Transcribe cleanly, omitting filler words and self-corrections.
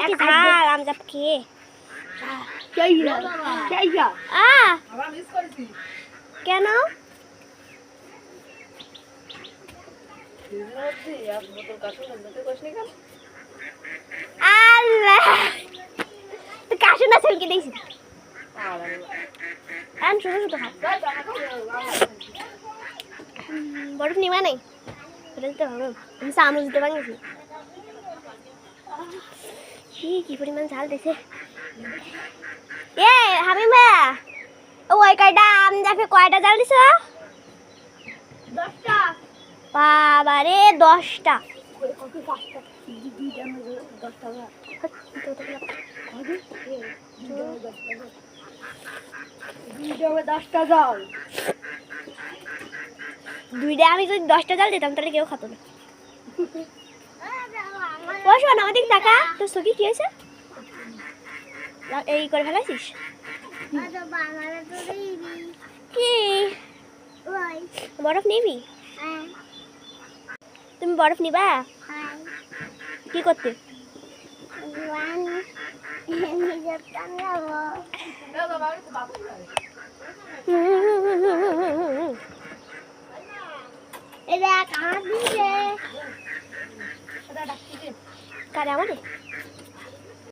কি ঝাল আমজাপ খেয়ে কেন আল্লাহ কাশু না ছেলকে দিয়েছি শুধু শুধু বরফ নিবা নাই আমি চামচ দিতে পারিছি কি পরিমাণ ঝাল দিছে এ হামিমা ওই কয়টা আমজাপে কয়টা ঝাল দিছ 10টা বাবারে 10টা দুইটা আমি যদি 10টা জাল দিতাম তাহলে কেউ খাতো না শোন আমাদের টাকা তোর সখী কি হয়েছে এই করে ফেলাইছিস কি বরফ নিবি তুমি বরফ নিবা কি করতে কারে আমারে